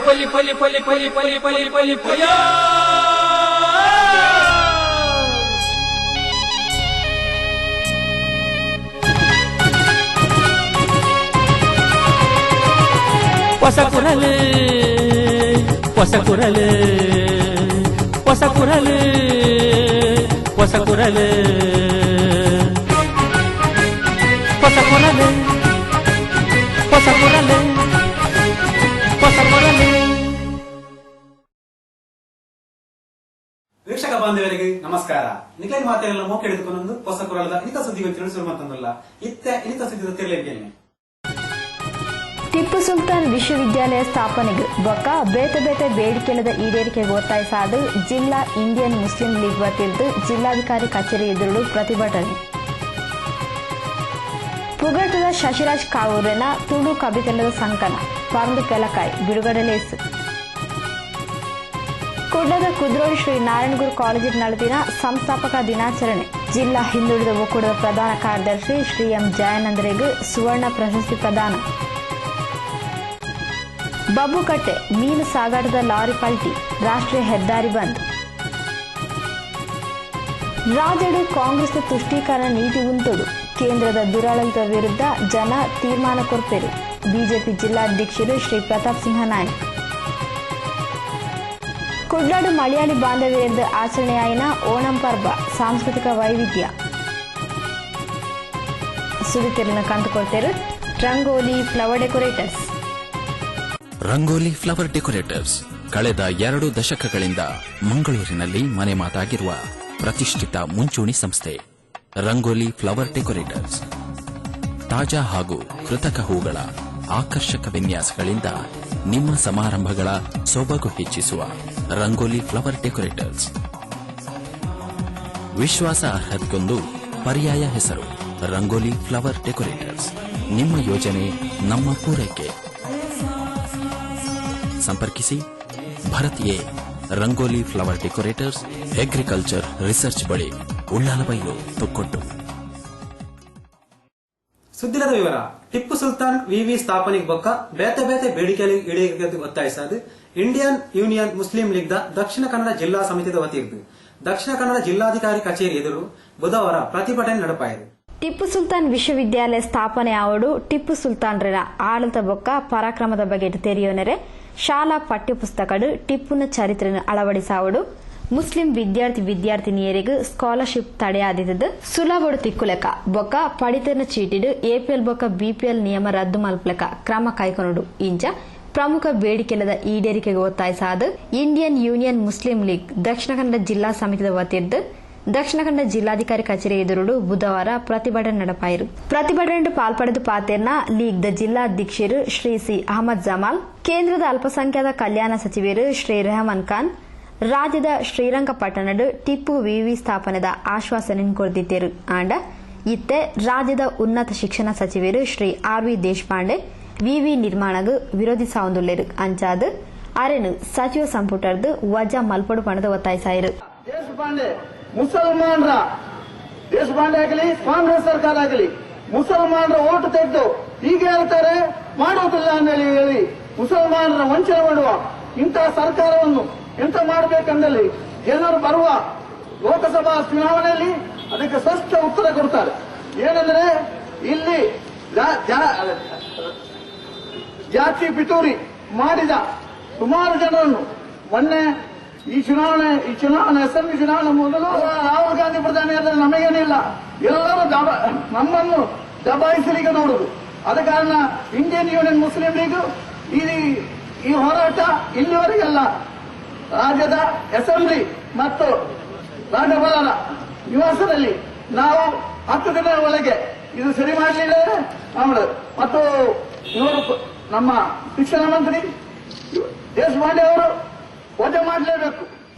ಹೊಸ ಕುರಲು ಹೊಸ ಕುರಲು ಹೊಸ ಕುರಲು ಹೊಸ ಕುರಲು ಹೊಸ ಕುರಲು ಹೊಸ ಕುರಲು ಹೊಸ ಕುರಲು. ವೀಕ್ಷಕ ಬಾಂಧವರಿಗೆ ನಮಸ್ಕಾರ. ನಿಖಿಲ್ ಮಾತೆಲ್ಲ ಮೋಕೆ ಹಿಡಿದುಕೊಂಡು ಹೊಸ ಕುರಲದ ಇನಿತ ಸುದ್ದಿಗಳು ತಿಳಿಸುವ ಮಾತಂದಲ್ಲ ಇನಿತ ಸುದ್ದಿದ ತಿಳಿಯಲಿದ್ದೇನೆ. ಟಿಪ್ಪು ಸುಲ್ತಾನ್ ವಿಶ್ವವಿದ್ಯಾಲಯ ಸ್ಥಾಪನೆಗೆ ಬೊಕ್ಕ ಬೇತೆ ಬೇತೆ ಬೇಡಿಕೆಲದ ಈಡೇರಿಕೆಗೆ ಒತ್ತಾಯಿಸಾದು ಜಿಲ್ಲಾ ಇಂಡಿಯನ್ ಮುಸ್ಲಿಂ ಲೀಗ್ ವತಿಯಿಂದ ಜಿಲ್ಲಾಧಿಕಾರಿ ಕಚೇರಿ ಎದುರು ಪ್ರತಿಭಟನೆ. ಪುಗಟದ ಶಶಿರಾಜ್ ಕಾವೂರನ ತುಳು ಕವಿತೆಲದ ಸಂಕನ ಪರಂದು ಕೆಲಕಾಯಿ ಬಿಡುಗಡೆ ಲೇಸು. ಕುಡ್ಲದ ಕುದ್ರೋಳಿ ಶ್ರೀ ನಾರಾಯಣಗುರು ಕಾಲೇಜಿನ ನಡೆದಿನ ಸಂಸ್ಥಾಪಕ ದಿನಾಚರಣೆ. ಜಿಲ್ಲಾ ಹಿಂದುಳಿದ ಒಕ್ಕೂಟದ ಪ್ರಧಾನ ಕಾರ್ಯದರ್ಶಿ ಶ್ರೀ ಎಂ ಜಯಾನಂದರಿಗೆ ಸುವರ್ಣ ಪ್ರಶಸ್ತಿ ಪ್ರದಾನ. ಬಬ್ಬುಕಟ್ಟೆ ಮೀನು ಸಾಗಾಟದ ಲಾರಿ ಪಲ್ಟಿ, ರಾಷ್ಟ್ರೀಯ ಹೆದ್ದಾರಿ ಬಂದ್. ರಾಜ್ಯದ ಕಾಂಗ್ರೆಸ್ ತುಷ್ಟೀಕರಣ ನೀತಿ ಉಂಟುದು, ಕೇಂದ್ರದ ದುರಾಡಳಿತ ವಿರುದ್ಧ ಜನ ತೀರ್ಮಾನ ಕೊರ್ಪೆರು. ಬಿಜೆಪಿ ಜಿಲ್ಲಾಧ್ಯಕ್ಷರು ಶ್ರೀ ಪ್ರತಾಪ್ ಸಿಂಹ ನಾಯ್ಕ್. ಕುಡ್ಲಾಡು ಮಲಯಾಳಿ ಬಾಂಧವ್ಯದ ಆಚರಣೆಯಾಯಿನ ಓಣಂ ಪರ್ವ, ಸಾಂಸ್ಕೃತಿಕ ವೈವಿಧ್ಯ. ಸುದ್ದಿತಿರಲಿನ ಕಂತುಕೊಳ್ತೇರು Rangoli flower decorators. Rangoli flower decorators ಕಳೆದ 2 ದಶಕಗಳಿಂದ ಮಂಗಳೂರಿನಲ್ಲಿ ಮನೆ ಮಾತಾಗಿರುವ ಪ್ರತಿಷ್ಠಿತ ಮುಂಚೂಣಿ ಸಂಸ್ಥೆ. ರಂಗೋಲಿ ಫ್ಲವರ್ ಡೆಕೋರೇಟರ್ಸ್ ತಾಜಾ ಹಾಗೂ ಕೃತಕ ಹೂಗಳ ಆಕರ್ಷಕ ವಿನ್ಯಾಸಗಳಿಂದ ನಿಮ್ಮ ಸಮಾರಂಭಗಳ ಸೊಬಗು ಹೆಚ್ಚಿಸುವ ರಂಗೋಲಿ ಫ್ಲವರ್ ಡೆಕೋರೇಟರ್ಸ್. ವಿಶ್ವಾಸ ಅರ್ಹತೆಗೊಂದು ಪರ್ಯಾಯ ಹೆಸರು ರಂಗೋಲಿ ಫ್ಲವರ್ ಡೆಕೋರೇಟರ್ಸ್. ನಿಮ್ಮ ಯೋಜನೆ ನಮ್ಮ ಪೂರೈಕೆ. ಸಂಪರ್ಕಿಸಿ Bharat A rangoli flower decorators, agriculture research ಬಳಿ, ಉಳ್ಳಾಲಬೈಲು, ತೊಕ್ಕೊಟ್ಟು. ಸುದ್ದಿಲದ ವಿವರ. ಟಿಪ್ಪು ಸುಲ್ತಾನ್ ವಿವಿ ಸ್ಥಾಪನೆಗೆ ಬೊಕ್ಕ ಬೇತೆ ಬೇತೆ ಬೇಡಿಕೆಗಳಿಗೆ ಈಡೇರಿಕೆಗೆ ಒತ್ತಾಯಿಸಾದು ಇಂಡಿಯನ್ ಯೂನಿಯನ್ ಮುಸ್ಲಿಂ ಲೀಗ್ ದಕ್ಷಿಣ ಕನ್ನಡ ಜಿಲ್ಲಾ ಸಮಿತಿದ ವತಿಯಿದ್ದು ದಕ್ಷಿಣ ಕನ್ನಡ ಜಿಲ್ಲಾಧಿಕಾರಿ ಕಚೇರಿ ಎದುರು ಬುಧವಾರ ಪ್ರತಿಭಟನೆ ನಡೆಪಾಯಿತು. ಟಿಪ್ಪು ಸುಲ್ತಾನ್ ವಿಶ್ವವಿದ್ಯಾಲಯ ಸ್ಥಾಪನೆ ಆವಡು ಟಿಪ್ಪು ಸುಲ್ತಾನ್ರ ಆಡಳಿತ ಬೊಕ್ಕ ಪರಾಕ್ರಮದ ಬಗ್ಗೆ ತೆರೆಯೋನೆರೆ ಶಾಲಾ ಪಠ್ಯಪುಸ್ತಕಡು ಟಿಪ್ಪುನ ಚರಿತ್ರೆಯನ್ನು ಅಳವಡಿಸಾವಡು ಮುಸ್ಲಿಂ ವಿದ್ಯಾರ್ಥಿನಿಯರಿಗೆ ಸ್ಕಾಲರ್ಶಿಪ್ ತಡೆಯಾದಿದ್ದು ಸುಲಭಡು ತಿಕ್ಕುಲೆಕ ಬೊಕ್ಕ ಪಡಿತನ ಚೀಟಿಡು ಎಪಿಎಲ್ ಬೊಕ್ಕ ಬಿಪಿಎಲ್ ನಿಯಮ ರದ್ದು ಮಲ್ಪಲೆಕ ಕ್ರಮ ಕೈಗೊಳ್ಳುಡು ಇಂಚ ಪ್ರಮುಖ ಬೇಡಿಕೆಲದ ಈಡೇರಿಕೆಗೆ ಒತ್ತಾಯಿಸಾದ ಇಂಡಿಯನ್ ಯೂನಿಯನ್ ಮುಸ್ಲಿಂ ಲೀಗ್ ದಕ್ಷಿಣ ಕನ್ನಡ ಜಿಲ್ಲಾ ಸಮಿತಿಯ ವತಿಯಿದ್ದು ದಕ್ಷಿಣ ಕನ್ನಡ ಜಿಲ್ಲಾಧಿಕಾರಿ ಕಚೇರಿ ಎದುರು ಬುಧವಾರ ಪ್ರತಿಭಟನೆ ನಡೆಪಾಯಿರು. ಪ್ರತಿಭಟನೆ ಪಾಲ್ಪಡೆದು ಪಾತೇರ್ನ ಲೀಗ್ ದ ಜಿಲ್ಲಾಧ್ಯಕ್ಷರು ಶ್ರೀ ಸಿ ಅಹಮದ್ ಜಮಾಲ್, ಕೇಂದ್ರದ ಅಲ್ಪಸಂಖ್ಯಾತ ಕಲ್ಯಾಣ ಸಚಿವರು ಶ್ರೀ ರೆಹಮಾನ್ ಖಾನ್, ರಾಜ್ಯದ ಶ್ರೀರಂಗಪಟ್ಟಣದ ಟಿಪ್ಪು ವಿವಿ ಸ್ಥಾಪನೆದ ಆಶ್ವಾಸನೆ ಕೊಡ್ತಿದ್ದೇರು. ಆಂಡ ಇತ್ತೆ ರಾಜ್ಯದ ಉನ್ನತ ಶಿಕ್ಷಣ ಸಚಿವರು ಶ್ರೀ ಆರ್ ವಿ ದೇಶಪಾಂಡೆ ವಿವಿ ನಿರ್ಮಾಣಗೂ ವಿರೋಧಿಸಾವುದುಳ್ಳೇರು ಅಂಚಾದ ಅರೆನು ಸಚಿವ ಸಂಪುಟದ ವಜಾ ಮಲ್ಪಡು ಪಣದ ಒತ್ತಾಯಿಸಾಯಿರು. ಮುಸಲ್ಮಾನರ ದೇಶಪಾಂಡೆ ಆಗಲಿ ಕಾಂಗ್ರೆಸ್ ಸರ್ಕಾರ ಆಗಲಿ ಮುಸಲ್ಮಾನರ ಓಟು ತೆಗೆದು ಹೀಗೆ ಹೇಳ್ತಾರೆ, ಮಾಡುವುದಿಲ್ಲ ಅಂತ ಹೇಳಿ ಮುಸಲ್ಮಾನರ ವಂಚನೆ ಮಾಡುವ ಇಂತಹ ಸರ್ಕಾರವನ್ನು ಎಂತ ಮಾಡಬೇಕಂದಲ್ಲಿ ಜನರು ಬರುವ ಲೋಕಸಭಾ ಚುನಾವಣೆಯಲ್ಲಿ ಅದಕ್ಕೆ ಸ್ಪಷ್ಟ ಉತ್ತರ ಕೊಡ್ತಾರೆ. ಏನಂದ್ರೆ ಇಲ್ಲಿ ಜಾತಿ ಪಿತೂರಿ ಮಾಡಿದ ಸುಮಾರು ಜನರನ್ನು ಮೊನ್ನೆ ಈ ಚುನಾವಣೆ ಅಸೆಂಬ್ಲಿ ಚುನಾವಣೆ ಮೊದಲು ರಾಹುಲ್ ಗಾಂಧಿ ಪ್ರಧಾನಿಯಾದರೆ ನಮಗೇನಿಲ್ಲ, ಎಲ್ಲರೂ ನಮ್ಮನ್ನು ದಬಾಯಿಸಲಿಕ್ಕೆ ನೋಡುದು. ಆದ ಕಾರಣ ಇಂಡಿಯನ್ ಯೂನಿಯನ್ ಮುಸ್ಲಿಂ ಲೀಗ್ ಈ ಹೋರಾಟ ಇಲ್ಲಿವರೆಗೆಲ್ಲ ರಾಜ್ಯದ ಅಸೆಂಬ್ಲಿ ಮತ್ತು ರಾಜ್ಯಪಾಲರ ನಿವಾಸದಲ್ಲಿ ನಾವು 10 ದಿನಗಳ ಒಳಗೆ ಇದು ಸರಿ ಮಾಡಲಿಲ್ಲ ಮತ್ತು ಇವರು ನಮ್ಮ ಶಿಕ್ಷಣ ಮಂತ್ರಿ ದೇಶಪಾಂಡೆ ಅವರು ವಜಾ ಮಾಡಲೇಬೇಕು.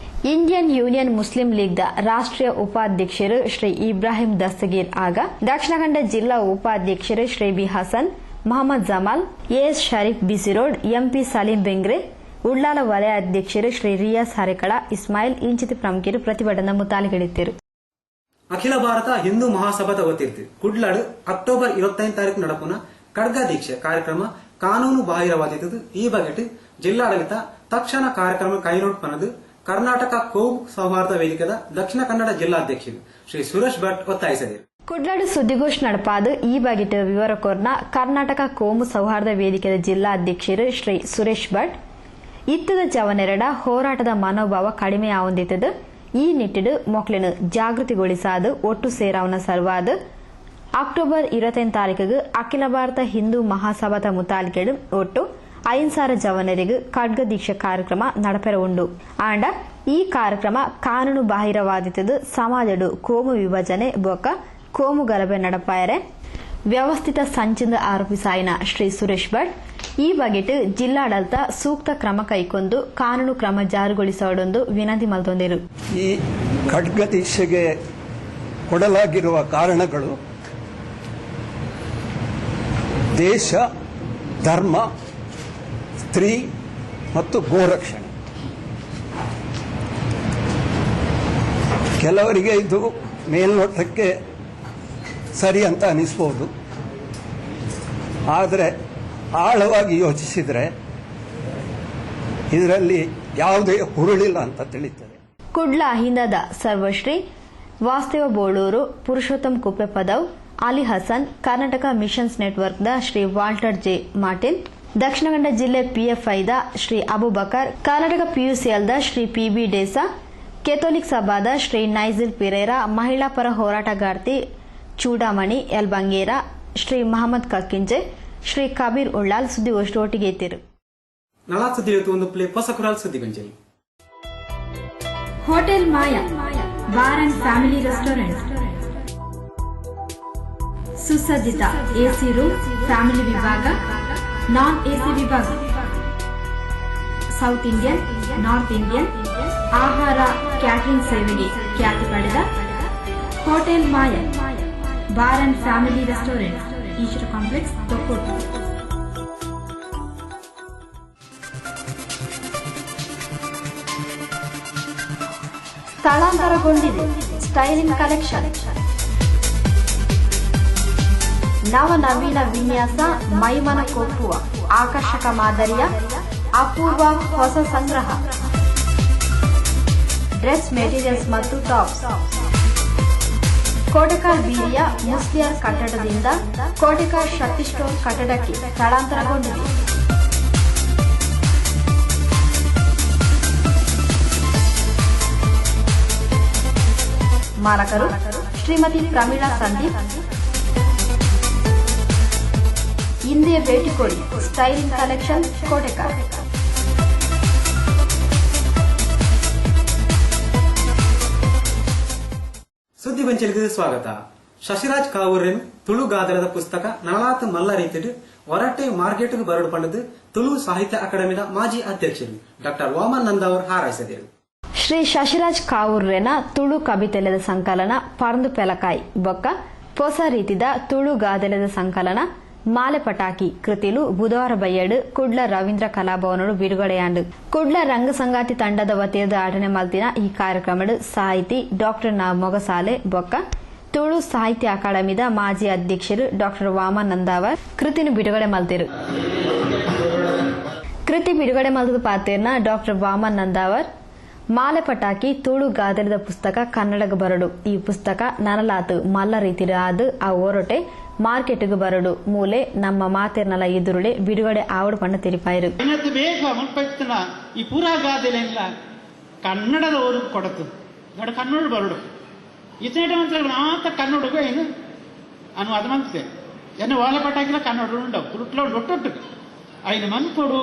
Indian union Muslim league the ರಾಷ್ಟ್ರೀಯ ಉಪಾಧ್ಯಕ್ಷರು ಶ್ರೀ ಇಬ್ರಾಹಿಂ ದಸ್ತಗೀರ್ ಆಗ, ದಕ್ಷಿಣ ಕನ್ನಡ ಜಿಲ್ಲಾ ಉಪಾಧ್ಯಕ್ಷರು Shri B Hasan, Mohammed Jamal, AS Sharif BC Road, MP Salim Bengre, Ullal ವಲಯ ಅಧ್ಯಕ್ಷರು ಶ್ರೀ ರಿಯಾಸ್ ಹರೇಕಳ, ಇಸ್ಮಾಯಿಲ್ ಇಂಚಿತ ಪ್ರಮುಖರು ಪ್ರತಿಭಟನಾ ಮುತಾಲಿಗಳಿದ್ದರು. ಅಖಿಲ ಭಾರತ ಹಿಂದೂ ಮಹಾಸಭಾದ ವತಿರ್ತು ಕುಡ್ಲಾಡು ಅಕ್ಟೋಬರ್ 25 ನಡಪುನ ಖಡ್ಗ ದೀಕ್ಷೆ ಕಾರ್ಯಕ್ರಮ ಕಾನೂನು ಬಾಹಿರವಾದಿದ್ದು ಈ ಬಗೆಟ್ ಜಿಲ್ಲಾಡಳಿತ ತಕ್ಷಣ ಕಾರ್ಯಕ್ರಮ ಕೈನೋಟ್ ಪನದು ಕರ್ನಾಟಕ ಕೋಮು ಸೌಹಾರ್ದ ವೇದಿಕೆದ ದಕ್ಷಿಣ ಕನ್ನಡ ಜಿಲ್ಲಾಧ್ಯಕ್ಷರು ಶ್ರೀ ಸುರೇಶ್ ಭಟ್ ಒತ್ತಾಯಿಸಿದರು. ಕುಡ್ಲಾಡು ಸುದ್ದಿಗೋಷ್ಠಿ ನಡಪಾದು ಈ ಬಗೆಟ್ ವಿವರ ಕೋರ್ನ ಕರ್ನಾಟಕ ಕೋಮು ಸೌಹಾರ್ದ ವೇದಿಕೆಯ ಜಿಲ್ಲಾಧ್ಯಕ್ಷರು ಶ್ರೀ ಸುರೇಶ್ ಭಟ್ ಇತ್ತದ ಜವನೆರಡ ಹೋರಾಟದ ಮನೋಭಾವ ಕಡಿಮೆ ಆವಂದಿತ್ತದು ಈ ನಿಟ್ಟಿಡು ಮೊಕ್ಲಿನ ಜಾಗೃತಿಗೊಳಿಸಾದು ಒಟ್ಟು ಸೇರಾವನ ಸಲುವಾದ ಅಕ್ಟೋಬರ್ 25 ತಾರೀಕಿಗೆ ಅಖಿಲ ಭಾರತ ಹಿಂದೂ ಮಹಾಸಭಾದ ಮುತಾಲಿಕೆಡು ಒಟ್ಟು 5,000 ಜವನರಿಗೆ ಖಡ್ಗ ದೀಕ್ಷೆ ಕಾರ್ಯಕ್ರಮ ನಡಪೆರ ಉಂಡು ಆಂಡ ಈ ಕಾರ್ಯಕ್ರಮ ಕಾನೂನು ಬಾಹಿರವಾದಿತ್ತದು ಸಮಾಜಡು ಕೋಮು ವಿಭಜನೆ ಬೊಕ್ಕ ಕೋಮು ಗಲಭೆ ನಡಪಾಯರೆ ವ್ಯವಸ್ಥಿತ ಸಂಚಿಂದ ಆರೋಪಿಸಾಯಿನ ಶ್ರೀ ಸುರೇಶ್ ಭಟ್ ಈ ಬಗೆಟ್ ಜಿಲ್ಲಾಡಳಿತ ಸೂಕ್ತ ಕ್ರಮ ಕೈಗೊಂಡು ಕಾನೂನು ಕ್ರಮ ಜಾರಿಗೊಳಿಸೋದೊಂದು ವಿನಂತಿ ಮಲ್ತೊಂದಿರು. ಈ ಖಡ್ಗ ದೀಕ್ಷೆಗೆ ಕೊಡಲಾಗಿರುವ ಕಾರಣಗಳು ದೇಶ, ಧರ್ಮ, ಸ್ತ್ರೀ ಮತ್ತು ಗೋರಕ್ಷಣೆ. ಕೆಲವರಿಗೆ ಇದು ಮೇಲ್ನೋಟಕ್ಕೆ ಸರಿ ಅಂತ ಅನಿಸ್ಬೋದು, ಆದರೆ ಆಳವಾಗಿ ಯೋಚಿಸಿದರೆ ಇದರಲ್ಲಿ ಯಾವುದೇ ಹುರುಳಿಲ್ಲ ಅಂತ ತಿಳಿಯುತ್ತದೆ. ಕುಡ್ಲ ಹಿಂದದ ಸರ್ವಶ್ರೀ ವಾಸ್ತವ ಬೋಳೂರು ಪುರುಷೋತ್ತಮ್ ಕುಪ್ಪೆ ಪದವ್ ಅಲಿ ಹಸನ್ ಕರ್ನಾಟಕ ಮಿಷನ್ಸ್ ನೆಟ್ವರ್ಕ್ ದ Shri Walter J Martin Dakshina Kannada ಜಿಲ್ಲೆ ಪಿಎಫ್ಐದ ಶ್ರೀ ಅಬುಬಕರ್ ಕರ್ನಾಟಕ ಪಿಯುಸಿಎಲ್ ದ ಶ್ರೀ ಪಿಬಿ ಡೇಸಾ ಕೆಥೋಲಿಕ್ ಸಭಾದ ಶ್ರೀ ನೈಜಿಲ್ ಪಿರೇರಾ ಮಹಿಳಾ ಪರ ಹೋರಾಟಗಾರ್ತಿ ಚೂಡಾಮಣಿ ಎಲ್ ಬಂಗೇರಾ ಶ್ರೀ ಮಹಮ್ಮದ್ ಕಕ್ಕಿಂಜೆ ಶ್ರೀ ಕಬೀರ್ ಉಳ್ಳಾಲ್ ಸುದ್ದಿಗೋಷ್ಠಿ ಒಟ್ಟಿಗೆ ಎತ್ತಿರು. Hotel Maya bar and family restaurant ಸುಸಜ್ಜಿತ ಎಸಿ ರೂಮ್, ಫ್ಯಾಮಿಲಿ ವಿಭಾಗ, ನಾನ್ ಎಸಿ ವಿಭಾಗ, ಸೌತ್ ಇಂಡಿಯನ್, ನಾರ್ತ್ ಇಂಡಿಯನ್ ಆಹಾರ ಕ್ಯಾಟರಿಂಗ್ ಸೇವೆಗೆ ಖ್ಯಾತಿ ಪಡೆದ hotel Maya bar and family restaurant, Ishwara complex, Thokkottu. ಸ್ಥಳಾಂತರಗೊಂಡಿದೆ ಸ್ಟೈಲಿಂಗ್ ಕಲೆಕ್ಷನ್, ನವನವೀನ ವಿನ್ಯಾಸ, ಮೈಮನ ಕೊಪ್ಪುವ ಆಕರ್ಷಕ ಮಾದರಿಯ ಅಪೂರ್ವ ಹೊಸ ಸಂಗ್ರಹ, ಡ್ರೆಸ್ ಮೆಟೀರಿಯಲ್ಸ್ ಮತ್ತು ಟಾಪ್ಸ್. ಕೋಟೆಕಾರ್ ಬೀದಿಯ ಮುಸ್ಲಿಯರ್ ಕಟ್ಟಡದಿಂದ ಕೋಟೆಕಾರ್ ಶಕ್ತಿ ಸ್ಟೋರ್ ಕಟ್ಟಡಕ್ಕೆ ಸ್ಥಳಾಂತರಗೊಂಡಿದೆ. ಮಾಲಕರು ಶ್ರೀಮತಿ ಪ್ರಮೀಳಾ ಸಂದೀಪ್. ಹಿಂದೆ ಭೇಟಿ ಕೊಡಿ ಸ್ಟೈಲಿಂಗ್ ಕಲೆಕ್ಷನ್ ಕೋಟೆಕಾರ್. ಸುದ್ದಿ ಬಂಚಲಿಗೆ ಸ್ವಾಗತ. ಶಶಿರಾಜ್ ಕಾವೂರ್ರೆನ್ ತುಳು ಗಾದರದ ಪುಸ್ತಕ ನಳಾತ್ ಮಲ್ಲ ರೀತಿಡು ಹೊರಟೆ ಮಾರ್ಕೆಟ್ಗೆ ಬರಡು ಪಂಡದು ತುಳು ಸಾಹಿತ್ಯ ಅಕಾಡೆಮಿದ ಮಾಜಿ ಅಧ್ಯಕ್ಷರು ಡಾಕ್ಟರ್ ವಾಮನ್ ನಂದ ಅವರು ಹಾರೈಸಿದರು. ಶ್ರೀ ಶಶಿರಾಜ್ ಕಾವೂರ್ರೆನ ತುಳು ಕವಿತೆಲೆದ ಸಂಕಲನ ಪರಂದು ಪೆಲಕಾಯಿ ಬೊಕ್ಕ ಹೊಸ ರೀತಿದ ತುಳು ಗಾದೆಲೆದ ಸಂಕಲನ ಮಾಲೆ ಪಟಾಕಿ ಕೃತಿಲು ಬುಧವಾರ ಬಯ್ಯಡು ಕುಡ್ಲ ರವೀಂದ್ರ ಕಲಾಭವನಡು ಬಿಡುಗಡೆಯಾಂಡು. ಕುಡ್ಲ ರಂಗ ಸಂಗಾತಿ ತಂಡದ ವತಿಯದ ಆಟನೆ ಮಲ್ತಿನ ಈ ಕಾರ್ಯಕ್ರಮಡು ಸಾಹಿತಿ ಡಾಕ್ಟರ್ ನ ಮೊಗಸಾಲೆ ಬೊಕ್ಕ ತುಳು ಸಾಹಿತ್ಯ ಅಕಾಡೆಮಿದ ಮಾಜಿ ಅಧ್ಯಕ್ಷರು ಡಾಕ್ಟರ್ ವಾಮನ್ ನಂದಾವರ್ ಕೃತಿನು ಬಿಡುಗಡೆ ಮಲ್ತಿರು. ಕೃತಿ ಬಿಡುಗಡೆ ಮಲ್ತದ ಪಾತೇರ್ನ ಡಾಕ್ಟರ್ ವಾಮನ್ ನಂದಾವರ್ ಮಾಲೆ ಪಟಾಕಿ ತುಳು ಗಾದೆಲದ ಪುಸ್ತಕ ಕನ್ನಡಗ ಬರಡು. ಈ ಪುಸ್ತಕ ನನಲಾತು ಮಲ್ಲ ರೀತಿಡ ಆದು ಆ ಓರೊಟೆ ಮಾರ್ಕೆಟ್ಗೆ ಬರಡು ಮೂಲೆ ನಮ್ಮ ಮಾತೇರ್ನಲ ಎದುರುಡೆ ಬಿಡುಗಡೆ ಆವಡು ಪಂಡ ತೆರಿಪಾಯಿರು. ಬೇಗ ಮುನ್ಪತ್ತಿನ ಈ ಪೂರಾ ಗಾದೆಲೆಲ್ಲ ಕನ್ನಡದ ಓದು ಕೊಡತು ನೋಡಿ ಕನ್ನಡ ಬರಡು ಇತನೇಟ ಮಂತ್ರ ಮಾತ್ರ ಕನ್ನಡಗೂ ಏನು ಅನುವಾದ ಮಂತೆ ಎನ್ನ ಓಲ ಪಟಾಕಿಲ ಕನ್ನಡ ಉಂಡವು ತುಳುಟ್ಲ ಒಟ್ಟೊಟ್ಟು ఆయన ಮನ್ಪೊಡು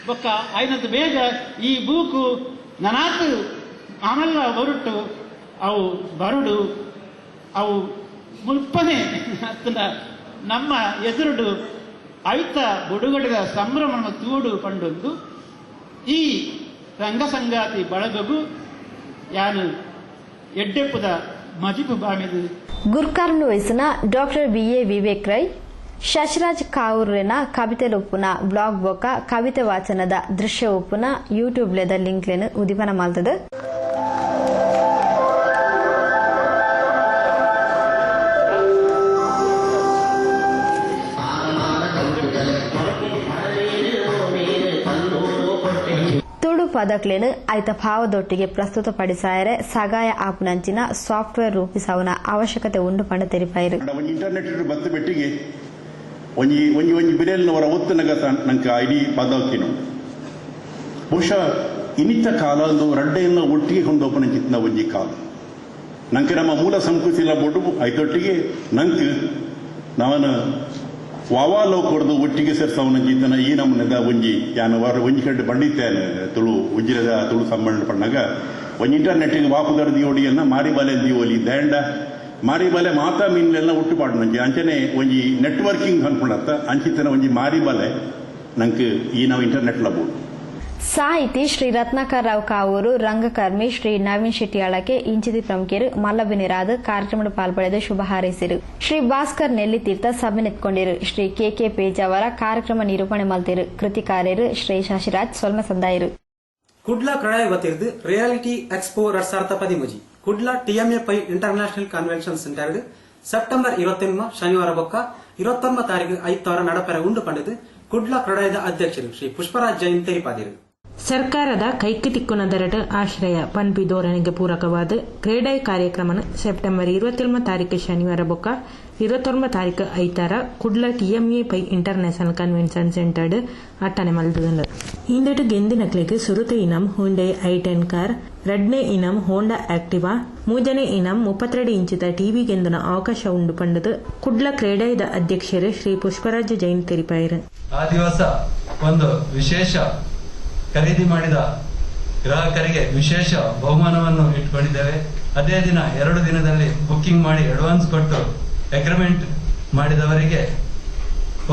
ಬೊಕ್ಕ ఆయనದು ಬೇಗ ಈ ಬೂಕು ನನಾತು ಆಮೆಲ್ಲ ಹೊರಟು ಅವು ಬರಡು ಅವು ಮುಲ್ಪನೆ ನಮ್ಮ ಎದುರುಡು ಐತ ಬುಡುಗಡೆದ ಸಂಭ್ರಮನ ತೂಡು ಪಂಡೊಂದು ಈ ರಂಗ ಸಂಗಾತಿ ಬಳಗಗೂ ಯಾನು ಎಡ್ಡೆಪ್ಪುದ ಮಜಿಪು ಬಾಮಿದು. ಗುರ್ಕಾರ್ನು ವಯಸ್ಸಿನ ಡಾಕ್ಟರ್ ಬಿಎ ವಿವೇಕ್ ರೈ ಶಶಿರಾಜ್ ಕಾವೂರ್ರೆನ ಕವಿತೆ ಒಪ್ಪುನ ಬ್ಲಾಗ್ ಬೊಕ್ಕ ಕವಿತೆ ವಾಚನದ ದೃಶ್ಯ ಒಪ್ಪುನ ಯೂಟ್ಯೂಬ್ ಲೆದ ಲಿಂಕ್ ಲೆನು ಉದಿಪನ ಮಾಲ್ತದ. ಪದಕ್ಲೇನು ಐತ ಭಾವದೊಟ್ಟಿಗೆ ಪ್ರಸ್ತುತಪಡಿಸಾಯರೆ ಸಗಾಯ ಆಪುನಂಚಿನ ಸಾಫ್ಟ್ವೇರ್ ರೂಪಿಸವನ ಅವಶ್ಯಕತೆ ಉಂಡು ಪಂಡ ತೆರಿಪಾಯಿರು. ಇಂಟರ್ನೆಟ್ ಬತ್ತ ಬೆಟ್ಟಿಗೆ ಒಂಜಿ ಬಿರೆಲ್ನವರ ಒತ್ತನಗ ನಂಗೆ ಐಡಿ ಪದಕ್ಕಿನು ಬಹುಶಃ ಇನ್ನಿತ ಕಾಲ ರಡ್ಡೆಯನ್ನು ಒಟ್ಟಿಗೆ ಕೊಂಡೋಪನಂಚಿತ್ತಿನ ಒಂಜಿ ಕಾಲ ನಂಗೆ ನಮ್ಮ ಮೂಲ ಸಂಸ್ಕೃತಿಲ ಬೋಡು ಐತೊಟ್ಟಿಗೆ ನಂಗೆ ನಾನು ವಾವಾಲೋಕರದು ಒಟ್ಟಿಗೆ ಸೇರ್ಸವನಂಚಿತ್ತನ ಈ ನಮ್ಮನೆದ ಒಂಜಿ ಯಾನು ಒಂಜಿ ಕಡೆ ಬಂಡಿತ್ತೇನೆ ತುಳು ಉಜ್ಜಿರದ ತುಳು ಸಂಬಂಧ ಪಣ್ಣಾಗ ಒಂಜಿ ಇಂಟರ್ನೆಟ್ಗೆ ವಾಪುದರ ದಿಯೋಡಿಯನ್ನ ಮಾರಿಬಾಲೆ ದಿಯೋಲಿ ದಂಡ ಮಾರಿಬಾಲೆ ಮಾತಾ ಮೀನೆಲ್ಲ ಒಟ್ಟುಪಾಡು ನಂಗೆ ಅಂಚನೆ ಒಂಜಿ ನೆಟ್ವರ್ಕಿಂಗ್ ಅನ್ಕೊಂಡತ್ತ ಅಂಚಿತ್ತನ ಒಂಜಿ ಮಾರಿಬಾಲೆ ನಂಗೆ ಈ ನಾವು ಇಂಟರ್ನೆಟ್ಲ ಬೋಡು. ಸಾಹಿತಿ ಶ್ರೀ ರತ್ನಾಕರ್ ರಾವ್ ಕಾವೂರು, ರಂಗಕರ್ಮಿ ಶ್ರೀ ನವೀನ್ ಶೆಟ್ಟಿಯಾಳಕ್ಕೆ ಇಂಚಿತಿ ಪ್ರಮುಖರು ಮಲ್ಲಬಿನಿರಾದ ಕಾರ್ಯಕ್ರಮ ಪಾಲ್ಪಡೆದು ಶುಭ ಹಾರೈಸಿರು. ಶ್ರೀ ಭಾಸ್ಕರ್ ನೆಲ್ಲಿತೀರ್ಥ ಸಭೆ ನೆತ್ಕೊಂಡಿರು. ಶ್ರೀ ಕೆ ಪೇಜಾವರ ಕಾರ್ಯಕ್ರಮ ನಿರೂಪಣೆ ಮಲ್ತಿರು. ಕೃತಿಕಾರ್ಯರು ಶ್ರೀ ಶಶಿರಾಜ್ ಸೊಲ್ಮ ಸಂದಾಯರು. ಕುಡ್ಲ ಕ್ರಡಾಯ ಗೊತ್ತಿರ್ದು reality expo 2013 Kudla TMA Pai International Convention Centre September 21 ಶನಿವಾರ ಬೊಕ್ಕ 29 ತಾರೀಕು ಐತಾರ ನಡಪೆರ ಉಂಡು ಪಂಡಿತು ಕುಡ್ಲ ಕ್ರಡಾಯದ ಅಧ್ಯಕ್ಷರು ಶ್ರೀ ಪುಷ್ಪರಾಜ್ ಜೈನ್ ತೆರಿಪಾದಿರು. ಸರ್ಕಾರದ ಕೈಕಿತಿಕ್ಕುನದರಟ ಆಶ್ರಯ ಪನ್ಪಿ ಧೋರಣೆಗೆ ಪೂರಕವಾದ ಕ್ರೀಡಾಯಿ ಕಾರ್ಯಕ್ರಮ ಸೆಪ್ಟೆಂಬರ್ 21 ತಾರೀಕು ಶನಿವಾರ ಬೊಕ್ಕ 29 ತಾರೀಕು ಐತಾರ Kudla TMA Pai International Convention Centre ಅಟ್ಟನೆ ಮಲ್ತುಂಡು. ಇಂದಟ ಗೆಂದಿನಕ್ಲೆಗ್ ಸುರುತ ಇನಂ ಹುಂಡೈ i10 ಕಾರ್, ರಡ್ನೆ ಇನಂ ಹೋಂಡಾ ಆಕ್ಟಿವಾ, ಮೂಜನೆ ಇನಂ 32 ಇಂಚಿದ ಟಿವಿ ಗೆಂದಿನ ಅವಕಾಶ ಉಂಡು ಪಂಡದು ಕುಡ್ಲ ಕ್ರೀಡಾಯದ ಅಧ್ಯಕ್ಷರು ಶ್ರೀ ಪುಷ್ಪರಾಜ್ ಜೈನ್ ತೆರಿಪಾಯರು. ಆ ದಿವಸ ಒಂದು ವಿಶೇಷ ಖರೀದಿ ಮಾಡಿದ ಗ್ರಾಹಕರಿಗೆ ವಿಶೇಷ ಬಹುಮಾನವನ್ನು ಇಟ್ಕೊಂಡಿದ್ದೇವೆ. ಅದೇ ದಿನ 2 ದಿನದಲ್ಲಿ ಬುಕ್ಕಿಂಗ್ ಮಾಡಿ ಅಡ್ವಾನ್ಸ್ ಕೊಟ್ಟು ಅಗ್ರಿಮೆಂಟ್ ಮಾಡಿದವರಿಗೆ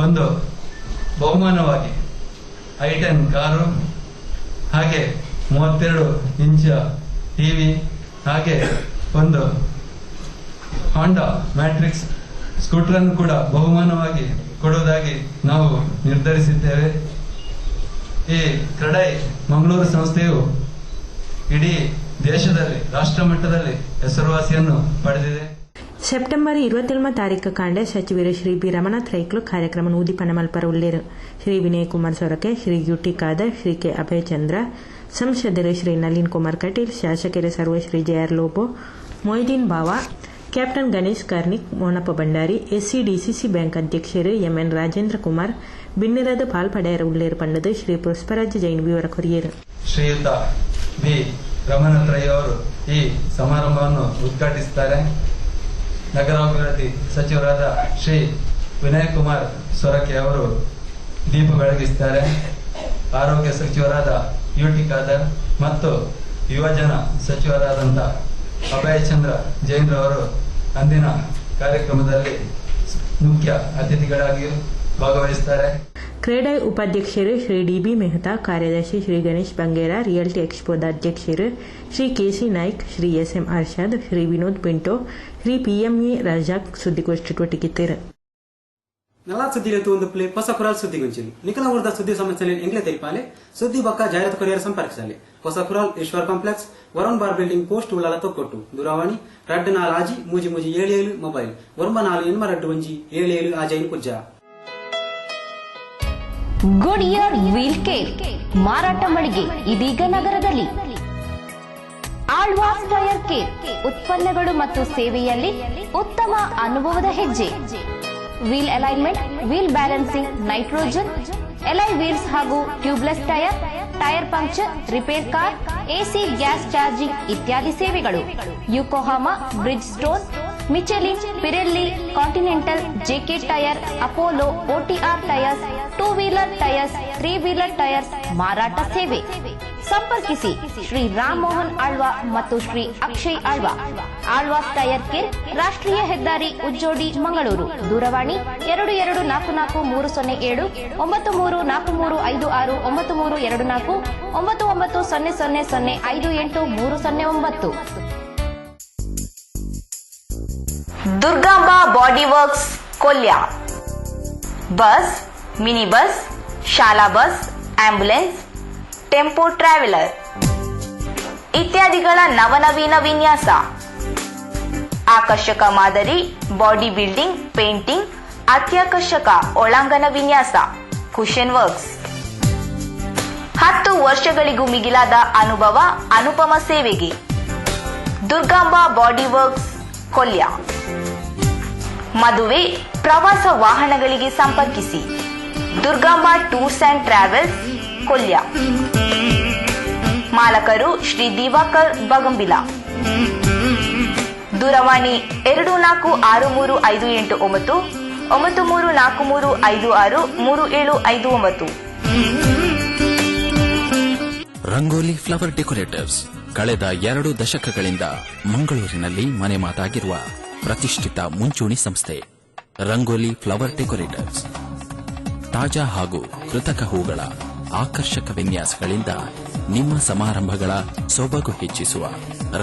ಒಂದು ಬಹುಮಾನವಾಗಿ i10 ಕಾರು, ಹಾಗೆ 32 ಇಂಚ ಟಿವಿ, ಹಾಗೆ ಒಂದು ಹಾಂಡಾ ಮ್ಯಾಟ್ರಿಕ್ಸ್ ಸ್ಕೂಟರ್ ಅನ್ನು ಕೂಡ ಬಹುಮಾನವಾಗಿ ಕೊಡುವುದಾಗಿ ನಾವು ನಿರ್ಧರಿಸಿದ್ದೇವೆ. ಈ ಕ್ರಡೈ ಮಂಗಳೂರು ಸಂಸ್ಥೆಯು ಇಡೀ ದೇಶದಲ್ಲಿ ರಾಷ್ಟ್ರ ಮಟ್ಟದಲ್ಲಿ ಹೆಸರುವಾಸಿಯನ್ನು ಪಡೆದಿದೆ. ಸೆಪ್ಟೆಂಬರ್ 27 ತಾರೀಕು ಕಾಂಡೆ ಸಚಿವರು ಶ್ರೀ ಬಿ ರಮನಾಥ್ ರೈಕ್ಲು ಕಾರ್ಯಕ್ರಮ ಉದ್ದೀಪನ ಮಲ್ಪರ ಉಳ್ಳೇರು. ಶ್ರೀ ವಿನಯ್ ಕುಮಾರ್ ಸೊರಕೆ, ಶ್ರೀ ಯುಟಿ ಖಾದರ್, ಶ್ರೀ ಕೆ ಅಭಯಚಂದ್ರ, ಸಂಸದರು ಶ್ರೀ ನಳಿನ್ ಕುಮಾರ್ ಕಟೀಲ್, ಶಾಸಕರು ಸರ್ವಶ್ರೀ JR ಲೋಬೋ, ಮೊಯ್ದೀನ್ ಬಾವಾ, captain Ganesh Karnik, Monappa Bhandari, SCDCC bank ಅಧ್ಯಕ್ಷರು MN ರಾಜೇಂದ್ರ ಕುಮಾರ್ ಬಿನ್ನಿರದ ಪಾಲ್ಪಡೆಯರ ಉಳ್ಳೇರು ಪಂಡದು ಶ್ರೀ ಪುಷ್ಪರಾಜ್ ಜೈನ್ ವಿವರ ಕೊರಿಯರು. ಶ್ರೀಯುತ ಬಿ ರಮನಾಥ್ ರೈ ಅವರು ಈ ಸಮಾರಂಭವನ್ನು ಉದ್ಘಾಟಿಸುತ್ತಾರೆ. ನಗರಾಭಿವೃದ್ಧಿ ಸಚಿವರಾದ ಶ್ರೀ ವಿನಯ್ ಕುಮಾರ್ ಸೊರಕೆ ಅವರು ದೀಪ ಬೆಳಗಿಸುತ್ತಾರೆ. ಆರೋಗ್ಯ ಸಚಿವರಾದ ಯುಟಿ ಖಾದರ್ ಮತ್ತು ಯುವಜನ ಸಚಿವರಾದಂಥ ಅಭಯಚಂದ್ರ ಜೈನ್ ಅವರು ಅಂದಿನ ಕಾರ್ಯಕ್ರಮದಲ್ಲಿ ಮುಖ್ಯ ಅತಿಥಿಗಳಾಗಿ ಭಾಗವಹಿಸುತ್ತಾರೆ. ಕ್ರೀಡಾಯಿ ಉಪಾಧ್ಯಕ್ಷರು ಶ್ರೀ DB ಮೆಹ್ತಾ, ಕಾರ್ಯದರ್ಶಿ ಶ್ರೀ ಗಣೇಶ್ ಬಂಗೇರಾ, ರಿಯಲ್ಟಿ ಎಕ್ಸ್ಪೋದ ಅಧ್ಯಕ್ಷರು Shri KC Naik, Shri SM Arshad, Shri Vinod Pinto, Shri PMA Razak ಸುದ್ದಿಗೋಷ್ಠಿ ಒಟ್ಟಿಗಿತ್ತರು. ನಲಾ ಸುದ್ದಿಲೆತ್ತು ಒಂದು ಪ್ಲೇ ಹೊಸ ಕುರಾಲ್ ಸುದ್ದಿಗುಂಚಿಲು ನಿಖಲ ಊರ್ದ ಸುದ್ದಿ ಸಮಸ್ಯೆ ಎಂಗ್ಲೆ ತೆರಿಪಾಲೆ ಸುದ್ದಿ ಬಕ್ಕ ಜಾಹೀರಾತು ಕೊರಿಯರ್ ಸಂಪರ್ಕಿಸಲಿ. ಹೊಸ Kural Ishwar complex, Varun bar building post Ullal Thokkottu. ದೂರವಾಣಿ 24 77 ಮೊಬೈಲ್ 9482 17 ಪುಜ್ಜ. ಗುಡಿಯರ್ ವೀಲ್ ಕೇರ್ ಮಾರಾಟ ಮಳಿಗೆ ಇದೀಗ ನಗರದಲ್ಲಿ. ಆಳ್ವಾಸ್ ಟೈರ್ ಕೇರ್ ಉತ್ಪನ್ನಗಳು ಮತ್ತು ಸೇವೆಯಲ್ಲಿ ಉತ್ತಮ ಅನುಭವದ ಹೆಜ್ಜೆ. Wheel alignment, wheel balancing, nitrogen, alloy wheels ಹಾಗೂ tubeless tyre, tyre puncture, repair car, AC gas charging ಇತ್ಯಾದಿ ಸೇವೆಗಳು. Yokohama, Bridgestone, Michelin, Pirelli, Continental, JK tyre, Apollo, OTR tyres, 2 wheeler tyres, 3 wheeler tyres ಮಾರಾಟ ಸೇವೆ. ಸಂಪರ್ಕಿಸಿ ಶ್ರೀ ರಾಮ್ ಮೋಹನ್ ಆಳ್ವಾ ಮತ್ತು Shri Akshay Alva. Alva's tyre care, ರಾಷ್ಟ್ರೀಯ ಹೆದ್ದಾರಿ ಉಜ್ಜೋಡಿ, ಮಂಗಳೂರು. ದೂರವಾಣಿ 2244 307 934356 9324 9900 58 Durgamba body works Kolya. Bus, mini bus, ಶಾಲಾ ಬಸ್, ಆಂಬ್ಯುಲೆನ್ಸ್, ಟೆಂಪೋ ಟ್ರಾವೆಲರ್ ಇತ್ಯಾದಿಗಳ ನವನವೀನ ವಿನ್ಯಾಸ. ಆಕರ್ಷಕ ಮಾದರಿ, ಬಾಡಿ ಬಿಲ್ಡಿಂಗ್, ಪೇಂಟಿಂಗ್, ಅತ್ಯಾಕರ್ಷಕ ಒಳಾಂಗಣ ವಿನ್ಯಾಸ, ಕುಶನ್ ವರ್ಕ್ಸ್ 10 ವರ್ಷಗಳಿಗೂ ಮಿಗಿಲಾದ ಅನುಭವ ಅನುಪಮ ಸೇವೆಗೆ ದುರ್ಗಾಂಬ ಬಾಡಿ ವರ್ಕ್ಸ್ ಕೊಲ್ಯ. ಮದುವೆ ಪ್ರವಾಸ ವಾಹನಗಳಿಗೆ ಸಂಪರ್ಕಿಸಿ Durgamba tours and travels Kolya. ಮಾಲಕರು ಶ್ರೀ ದಿವಾಕರ್ ಬಗಂಬಿಲ. ದೂರವಾಣಿ 246358 9343563759. ರಂಗೋಲಿ ಫ್ಲವರ್ ಡೆಕೋರೇಟರ್ಸ್ ಕಳೆದ 2 ದಶಕಗಳಿಂದ ಮಂಗಳೂರಿನಲ್ಲಿ ಮನೆ ಮಾತಾಗಿರುವ ಪ್ರತಿಷ್ಠಿತ ಮುಂಚೂಣಿ ಸಂಸ್ಥೆ. ರಂಗೋಲಿ ಫ್ಲವರ್ ಡೆಕೋರೇಟರ್ಸ್ ತಾಜಾ ಹಾಗೂ ಕೃತಕ ಹೂಗಳ ಆಕರ್ಷಕ ವಿನ್ಯಾಸಗಳಿಂದ ನಿಮ್ಮ ಸಮಾರಂಭಗಳ ಸೊಬಗು ಹೆಚ್ಚಿಸುವ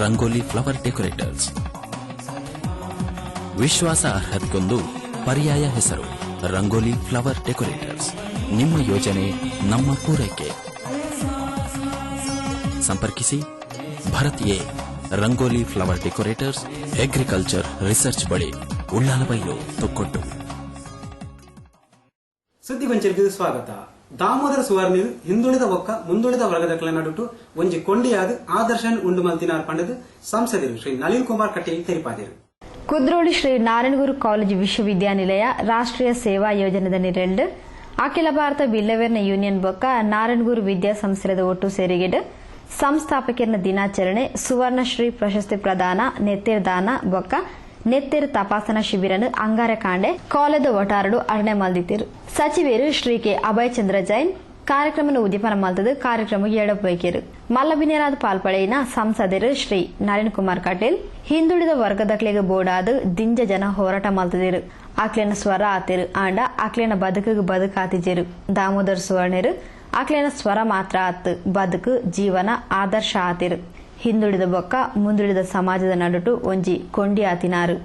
ರಂಗೋಲಿ ಫ್ಲವರ್ ಡೆಕೋರೇಟರ್ಸ್. ವಿಶ್ವಾಸ ಅರ್ಹತೆಗೊಂದು ಪರ್ಯಾಯ ಹೆಸರು ರಂಗೋಲಿ ಫ್ಲವರ್ ಡೆಕೋರೇಟರ್ಸ್. ನಿಮ್ಮ ಯೋಜನೆ ನಮ್ಮ ಪೂರೈಕೆ. ಸಂಪರ್ಕಿಸಿ Bharat A rangoli flower decorators, agriculture research ಬಳಿ, ಉಳ್ಳಾಲಬೈಲು, ತೊಕ್ಕೊಟ್ಟು. ಸುದ್ದಿ ಗೊಂಚಲಿಗೆ ಸ್ವಾಗತ. ದಾಮೋದರ ಸುವರ್ಣ ಹಿಂದುಳಿದ ಒಕ್ಕ ಮುಂದುಳಿದ ವರ್ಗದ ನಡುಟು ಒಂಜಿ ಕೊಂಡಿಯಾದ ಆದರ್ಶನ್ ಉಂಡು ಮಲ್ತಿನಾರ್ ಪಂಡದು ಸಂಸದರು ಶ್ರೀ ನಳಿನ್ ಕುಮಾರ್ ಕಟೀಲ್ ತೆರಿಪಾದರು. ಕುದ್ರೋಳಿ ಶ್ರೀ ನಾರಾಯಣಗುರು ಕಾಲೇಜು ವಿಶ್ವವಿದ್ಯಾನಿಲಯ ರಾಷ್ಟ್ರೀಯ ಸೇವಾ ಯೋಜನೆದ ನಿರೆಂಡು ಅಖಿಲ ಭಾರತ ಬಿಲ್ಲವೇರ್ನ ಯೂನಿಯನ್ ಬೊಕ್ಕ ನಾರಾಯಣಗುರು ವಿದ್ಯಾ ಸಂಸ್ಥೆದ ಒಟ್ಟು ಸೇರಿಗೆಡು ಸಂಸ್ಥಾಪಕರ ದಿನಾಚರಣೆ ಸುವರ್ಣಶ್ರೀ ಪ್ರಶಸ್ತಿ ಪ್ರದಾನ ನೆತ್ತೇರ್ ದಾನ ಬೊಕ್ಕ ನೆತ್ತೇರು ತಪಾಸಣಾ ಶಿಬಿರನು ಅಂಗಾರ ಕಾಂಡೆ ಕಾಲೇಜು ಒಟಾರಡು ಅರ್ಣೆ ಮಲ್ದಿತ್ತಿರು. ಸಚಿವರು ಶ್ರೀ ಕೆ ಅಭಯ್ ಚಂದ್ರ ಜೈನ್ ಕಾರ್ಯಕ್ರಮ ಉದ್ದೀಪನ ಮಲ್ತದು. ಕಾರ್ಯಕ್ರಮ ಎಡಪೈಕೆರು ಮಲ್ಲಬಿನೇರಾದ ಪಾಲ್ಪಳೆಯಿನ ಸಂಸದರು ಶ್ರೀ ನಳಿನ್ ಕುಮಾರ್ ಕಟೀಲ್ ಹಿಂದುಳಿದ ವರ್ಗದಕ್ಲೆಗೆ ಬೋಡಾದ ದಿಂಜ ಜನ ಹೋರಾಟ ಮಲ್ತದಿರು. ಆಕ್ಲೇನ ಸ್ವರ ಆತಿರು ಆಂಡ ಆಕ್ಲೇನ ಬದುಕಿಗೆ ಬದುಕಾತಿಜರು. ದಾಮೋದರ ಸುವರ್ಣರು ಆಕ್ಲೇನ ಸ್ವರ ಮಾತ್ರ ಆತು ಬದುಕು ಜೀವನ ಆದರ್ಶ ಆತಿರು. ಹಿಂದುಳಿದ ಬೊಕ್ಕ ಮುಂದುಳಿದ ಸಮಾಜದ ನಡುಟು ಒಂಜಿ ಕೊಂಡಿ ಆತಿನಾರು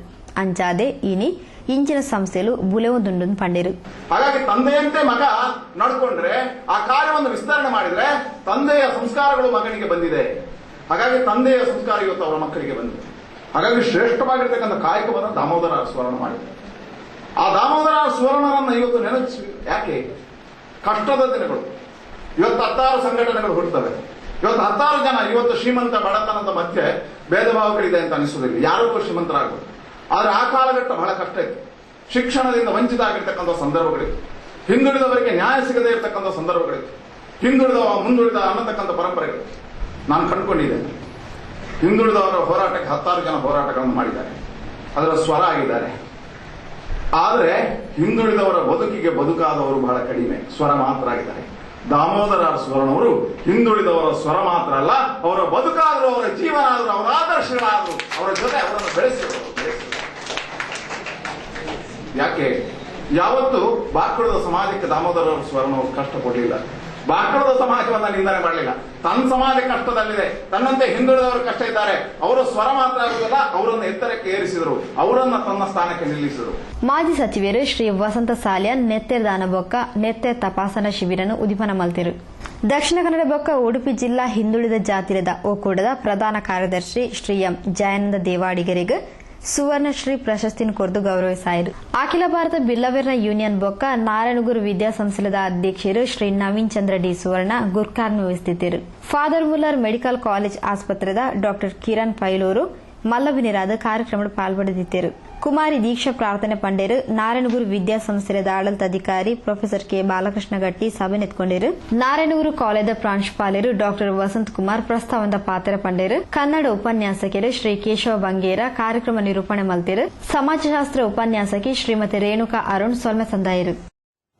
ಅಂಚಾದೆ ಇನಿ ಇಂಚಿನ ಸಂಸ್ಥೆಲು ಬುಲೆವೊಂದುಂಡು ಪಂಡಿರು. ಹಾಗಾಗಿ ತಂದೆಯಂತೆ ಮಗ ನಡ್ಕೊಂಡ್ರೆ ಆ ಕಾರ್ಯವನ್ನು ವಿಸ್ತರಣೆ ಮಾಡಿದ್ರೆ ತಂದೆಯ ಸಂಸ್ಕಾರಗಳು ಮಗನಿಗೆ ಬಂದಿದೆ. ಹಾಗಾಗಿ ತಂದೆಯ ಸಂಸ್ಕಾರ ಇವತ್ತು ಅವರ ಮಕ್ಕಳಿಗೆ ಬಂದಿದೆ. ಹಾಗಾಗಿ ಶ್ರೇಷ್ಠವಾಗಿರ್ತಕ್ಕಂಥ ಕಾಯಕವನ್ನು ದಾಮೋದರ ಸುವರ್ಣ ಮಾಡಿದೆ. ಆ ದಾಮೋದರ ಸುವರ್ಣನನ್ನ ಇವತ್ತು ನೆನಪಿಸಿ ಯಾಕೆ ಕಷ್ಟದ ದಿನಗಳು. ಇವತ್ತು 10 ಸಂಘಟನೆಗಳು ಹುಟ್ಟುತ್ತವೆ. ಇವತ್ತು 10 ಜನ ಇವತ್ತು ಶ್ರೀಮಂತ ಬಡತನದ ಮಧ್ಯೆ ಭೇದ ಭಾವಗಳಿದೆ ಅಂತ ಅನಿಸುವುದಿಲ್ಲ. ಯಾರಿಗೂ ಶ್ರೀಮಂತರಾಗಬಹುದು. ಆದ್ರೆ ಆ ಕಾಲಘಟ್ಟ ಬಹಳ ಕಷ್ಟ ಇತ್ತು. ಶಿಕ್ಷಣದಿಂದ ವಂಚಿತ ಆಗಿರ್ತಕ್ಕಂಥ ಸಂದರ್ಭಗಳಿತ್ತು. ಹಿಂದುಳಿದವರಿಗೆ ನ್ಯಾಯ ಸಿಗದೇ ಇರತಕ್ಕಂಥ ಸಂದರ್ಭಗಳಿತ್ತು. ಹಿಂದುಳಿದವ ಮುಂದುಳಿದ ಅನ್ನತಕ್ಕಂಥ ಪರಂಪರೆಗಳು ನಾನು ಕಂಡುಕೊಂಡಿದ್ದೇನೆ. ಹಿಂದುಳಿದವರ ಹೋರಾಟಕ್ಕೆ 10 ಜನ ಹೋರಾಟಗಳನ್ನು ಮಾಡಿದ್ದಾರೆ. ಅದರ ಸ್ವರ ಆಗಿದ್ದಾರೆ. ಆದರೆ ಹಿಂದುಳಿದವರ ಬದುಕಿಗೆ ಬದುಕಾದವರು ಬಹಳ ಕಡಿಮೆ, ಸ್ವರ ಮಾತ್ರ ಆಗಿದ್ದಾರೆ. ದಾಮೋದರ ಸುವರ್ಣವರು ಹಿಂದುಳಿದವರ ಸ್ವರ ಮಾತ್ರ ಅಲ್ಲ, ಅವರ ಬದುಕಾದ್ರು, ಅವರ ಜೀವನ ಆದ್ರು, ಅವರ ಆದರ್ಶಗಳಾದ್ರು, ಅವರ ಜೊತೆ ಅವರನ್ನು ಬೆಳೆಸಿದರು. ಯಾಕೆ ಯಾವತ್ತು ಬಾಕುಳದ ಸಮಾಜಕ್ಕೆ ದಾಮೋದರ ಸುವರ್ಣವರು ಕಷ್ಟ ಕೊಡಲಿಲ್ಲ. ಬಾಕುಳದ ಸಮಾಜವನ್ನ ನಿಂದನೆ ಮಾಡಲಿಲ್ಲ. ತನ್ನ ಸಮಾಜ ಕಷ್ಟದಲ್ಲಿದೆ, ತನ್ನಂತೆ ಹಿಂದುಳಿದವರು ಕಷ್ಟ ಇದ್ದಾರೆ, ಅವರ ಸ್ವರ ಮಾತ್ರ ಆಗುವುದಲ್ಲ, ಅವರನ್ನು ಎತ್ತರಕ್ಕೆ ಏರಿಸಿದರು, ಅವರನ್ನ ತನ್ನ ಸ್ಥಾನಕ್ಕೆ ನಿಲ್ಲಿಸಿದರು. ಮಾಜಿ ಸಚಿವರು ಶ್ರೀ ವಸಂತ ಸಾಲಿಯನ್ ನೆತ್ತೇರ್ ದಾನ ಬೊಕ್ಕ ನೆತ್ತೇರ್ ತಪಾಸಣಾ ಶಿಬಿರನು ಉದ್ದೀಪನ ಮಲ್ತಿರು. ದಕ್ಷಿಣ ಕನ್ನಡ ಬೊಕ್ಕ ಉಡುಪಿ ಜಿಲ್ಲಾ ಹಿಂದುಳಿದ ಜಾತಿರದ ಒಕ್ಕೂಟದ ಪ್ರಧಾನ ಕಾರ್ಯದರ್ಶಿ ಶ್ರೀ ಎಂ ಜಯಾನಂದ ದೇವಾಡಿಗರಿಗೆ ಸುವರ್ಣಶ್ರೀ ಪ್ರಶಸ್ತಿನ ಕೊರ್ದು ಗೌರವಿಸಾಯಿರು. ಅಖಿಲ ಭಾರತ ಬಿಲ್ಲವೇರ್ನ ಯೂನಿಯನ್ ಬೊಕ್ಕ ನಾರಾಯಣಗುರು ವಿದ್ಯಾ ಸಂಸ್ಥೆದ ಅಧ್ಯಕ್ಷರು ಶ್ರೀ ನವೀನ್ ಚಂದ್ರ ಡಿ ಸುವರ್ಣ ಗುರ್ಕಾರ್ನ ವಹಿಸುತ್ತಿದ್ದರು. ಫಾದರ್ ಮುಲ್ಲರ್ ಮೆಡಿಕಲ್ ಕಾಲೇಜ್ ಆಸ್ಪತ್ರೆದ ಡಾಕ್ಟರ್ ಕಿರಣ್ ಪೈಲೂರು ಮಲ್ಲಬಿನಿರಾದ ಕಾರ್ಯಕ್ರಮದ ಪಾಲ್ಪಡೆದಿದ್ದರು. ಕುಮಾರಿ ದೀಕ್ಷಾ ಪ್ರಾರ್ಥನೆ ಪಂಡೇರು ನಾರಾಯಣಗುರು ವಿದ್ಯಾ ಸಂಸ್ಥೆದ ಆಡಳಿತಾಧಿಕಾರಿ ಪ್ರೊಫೆಸರ್ ಕೆ ಬಾಲಕೃಷ್ಣ ಗಟ್ಟಿ ಸಭೆ ನೆತ್ಕೊಂಡಿರು. ನಾರಾಯಣಗುರು ಕಾಲೇಜ್ ಪ್ರಾಂಶುಪಾಲರು ಡಾಕ್ಟರ್ ವಸಂತ್ ಕುಮಾರ್ ಪ್ರಸ್ತಾವದ ಪಾತ್ರ ಪಂಡೇರು. ಕನ್ನಡ ಉಪನ್ಯಾಸಕರು ಶ್ರೀ ಕೇಶವ ಬಂಗೇರ ಕಾರ್ಯಕ್ರಮ ನಿರೂಪಣೆ ಮಲ್ತಿರು. ಸಮಾಜಶಾಸ್ತ್ರ ಉಪನ್ಯಾಸಕಿ ಶ್ರೀಮತಿ ರೇಣುಕಾ ಅರುಣ್ ಸೊಲ್ಮೆ ತಂದಾಯಿರು.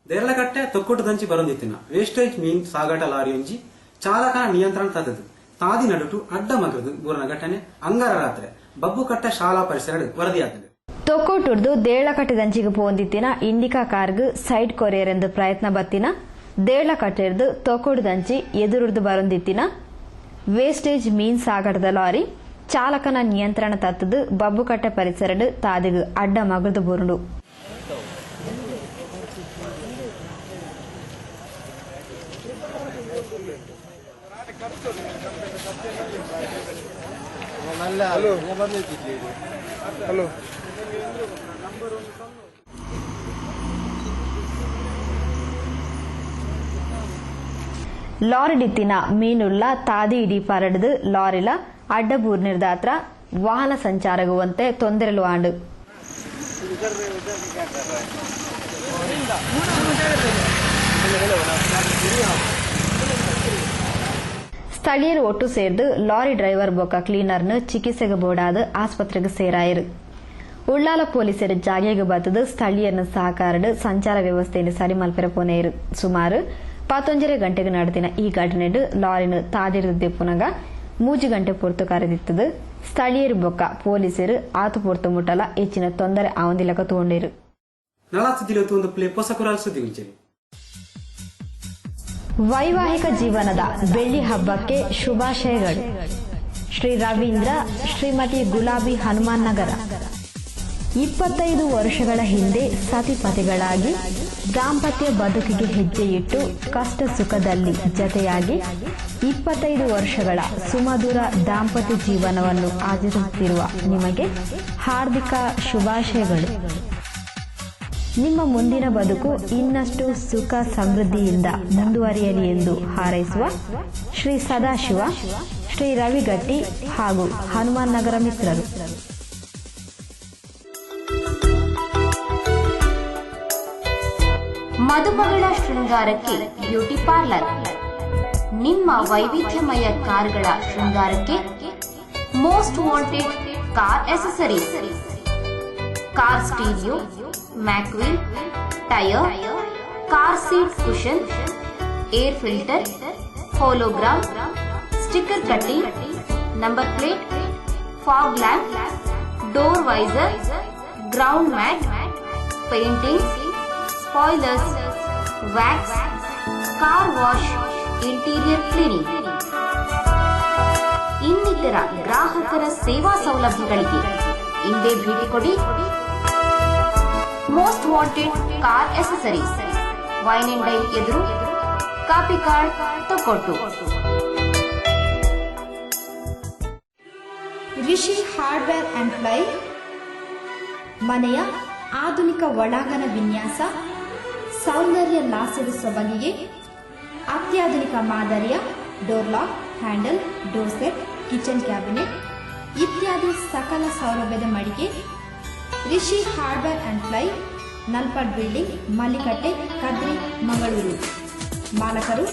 ದೇರ್ಲಕಟ್ಟೆ ತೊಕ್ಕೊಟ್ಟು ದಂಚಿ ಬರೊಂದಿತ್ತಿನ ವೇಸ್ಟೇಜ್ ಮೀನ್ ಸಾಗಾಟ ಲಾರಿಯೊಂಜಿ ಚಾಲಕನ ನಿಯಂತ್ರಣ ತದದು ತಾದಿ ನಡುಟು ಅಡ್ಡ ಮಗದು ಬೂರನ ಘಟನೆ ಅಂಗಾರ ರಾತ್ರಿ ಬಬ್ಬುಕಟ್ಟ ಶಾಲಾ ಪರಿಸರ ವರದಿಯಾಗಿದೆ. ತೊಕ್ಕೊಟ್ಟುರ್ದು ದೇಳಕಟ್ಟೆ ದಂಚಿಗೆ ಪೋಂದಿತ್ತಿನ ಇಂಡಿಕಾ ಕಾರ್ಗ್ ಸೈಡ್ ಕೊರಿಯರೆಂದು ಪ್ರಯತ್ನ ಬತ್ತಿನ ದೇಳಕಟ್ಟೆರ್ದು ತೊಕ್ಕೊಡು ದಂಚಿ ಎದುರುರ್ದು ಬರೊಂದಿತ್ತಿನ ವೇಸ್ಟೇಜ್ ಮೀನ್ ಸಾಗಾಟದ ಲಾರಿ ಚಾಲಕನ ನಿಯಂತ್ರಣ ತತ್ತದು ಬಬ್ಬುಕಟ್ಟೆ ಪರಿಸರಡು ತಾದಿಗು ಅಡ್ಡ ಮಗದು ಬುರುಡು. ಲಾರಿಡಿತ್ತಿನ ಮೀನುಳ್ಳ ತಾದಿ ಇಡೀ ಪರಡ್ದು ಲಾರಿಲ ಅಡ್ಡಬೂರ್ ನಿರ್ದಾತ್ರ ವಾಹನ ಸಂಚಾರಗುವಂತೆ ತೊಂದರೆಲು ಆಂಡು ಸ್ಥಳೀಯರು ಒಟ್ಟು ಸೇರ್ದು ಲಾರಿ ಡ್ರೈವರ್ ಬೊಕ್ಕ ಕ್ಲೀನರ್ನು ಚಿಕಿತ್ಸೆಗೆ ಬೋಡಾದ ಆಸ್ಪತ್ರೆಗೆ ಸೇರಾಯರು ಉಳ್ಳಾಲ ಪೊಲೀಸರು ಜಾಗೆಗೆ ಬತ್ತದು ಸ್ಥಳೀಯರನ್ನ ಸಹಕಾರಡು ಸಂಚಾರ ವ್ಯವಸ್ಥೆಯನ್ನು ಸರಿ ಮಲ್ಪೆರ ಪೋನೆಯರು ಸುಮಾರು 15 ಗಂಟೆಗೆ ನಡೆದಿನ ಈ ಘಟನೆಡು ಲಾರಿನು ತಾದಿರದೆ ಪುನಗ 3 ಗಂಟೆ ಪೊರ್ತು ಕರೆದಿತ್ತದು ಸ್ಥಳೀಯರು ಬೊಕ್ಕ ಪೊಲೀಸರು ಆತು ಪೊರ್ತು ಮುಟ್ಟಲ ಹೆಚ್ಚಿನ ತೊಂದರೆ ಆವಂದಿಲಕ ತಗೊಂಡಿರು ವೈವಾಹಿಕ ಜೀವನದ ಬೆಳ್ಳಿ ಹಬ್ಬಕ್ಕೆ ಶುಭಾಶಯಗಳು. ಶ್ರೀ ರವೀಂದ್ರ, ಶ್ರೀಮತಿ ಗುಲಾಬಿ, ಹನುಮಾನ್ ನಗರ. 25 ವರ್ಷಗಳ ಹಿಂದೆ ಸತಿಪತಿಗಳಾಗಿ ದಾಂಪತ್ಯ ಬದುಕಿಗೆ ಹೆಜ್ಜೆ ಇಟ್ಟು ಕಷ್ಟ ಸುಖದಲ್ಲಿ ಜತೆಯಾಗಿ 25 ವರ್ಷಗಳ ಸುಮಧುರ ದಾಂಪತ್ಯ ಜೀವನವನ್ನು ಆಚರಿಸುತ್ತಿರುವ ನಿಮಗೆ ಹಾರ್ದಿಕ ಶುಭಾಶಯಗಳು. ನಿಮ್ಮ ಮುಂದಿನ ಬದುಕು ಇನ್ನಷ್ಟು ಸುಖ ಸಮೃದ್ಧಿಯಿಂದ ಮುಂದುವರಿಯಲಿ ಎಂದು ಹಾರೈಸುವ ಶ್ರೀ ಸದಾಶಿವ, ಶ್ರೀ ರವಿಗಟ್ಟಿ ಹಾಗೂ ಹನುಮಾನ್ ನಗರ ಮಿತ್ರರು. ಮದುಮಗಳ ಶೃಂಗಾರಕ್ಕೆ ಬ್ಯೂಟಿ ಪಾರ್ಲರ್. ನಿಮ್ಮ ವೈವಿಧ್ಯಮಯ ಕಾರ್ಗಳ ಶೃಂಗಾರಕ್ಕೆ Most Wanted car accessories, car stereo, mag wheel, tyre, car seat cushion, air filter, hologram, sticker cutting, number plate, fog lamp, door visor, ground mat, painting, spoilers, wax, car wash, interior cleaning ಇನ್ನಿತರ ಗ್ರಾಹಕರ ಸೇವಾ ಸೌಲಭ್ಯಗಳಿಗೆ ಇಂದೇ ಭೇಟಿ ಕೊಡಿ. Most Wanted car accessories, Wine and Dine ಎದುರು, Kapikad, Thokkottu. Rishi hardware and ply, ಮನೆಯ ಆಧುನಿಕ ಒಳಾಂಗಣ ವಿನ್ಯಾಸ, ಸೌಂದರ್ಯ ಲಾಸ್ಯದ ಸೊಬಗಿಗೆ ಅತ್ಯಾಧುನಿಕ ಮಾದರಿಯ door lock, handle, door set, kitchen cabinet ಇತ್ಯಾದಿ ಸಕಲ ಸೌಲಭ್ಯದ ಮಳಿಗೆ Rishi hardware and ply, Nalpad building, Mallikatte, Kadri, Mangaluru. ಮಾಲಕರು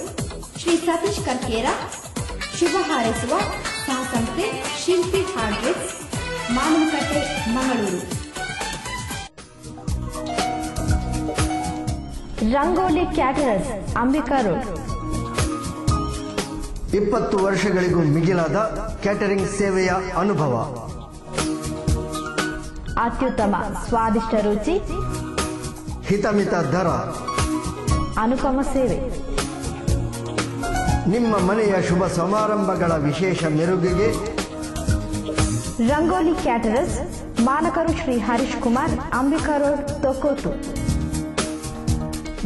ಶ್ರೀ ಸತೀಶ್ ಕರ್ಕೇರ. ಶುಭ ಹಾರೈಸುವ ಸಹಸಂಸ್ಥೆ Shilpi hardwares, Manavakatte, Mangaluru. Rangoli caterers, Ambika road. 20 ವರ್ಷಗಳಿಗೂ ಮಿಗಿಲಾದ ಕ್ಯಾಟರಿಂಗ್ ಸೇವೆಯ ಅನುಭವ, ಅತ್ಯುತ್ತಮ ಸ್ವಾದಿಷ್ಟ ರುಚಿ, ಹಿತಮಿತ ದರ, ಅನುಪಮ ಸೇವೆ. ನಿಮ್ಮ ಮನೆಯ ಶುಭ ಸಮಾರಂಭಗಳ ವಿಶೇಷ ಮೆರುಗಿಗೆ ರಂಗೋಲಿ ಕ್ಯಾಟರರ್ಸ್, ಮಾಲಕರು ಶ್ರೀ ಹರೀಶ್ ಕುಮಾರ್, ಅಂಬಿಕಾ ರೋಡ್, ತೊಕ್ಕೋಟು.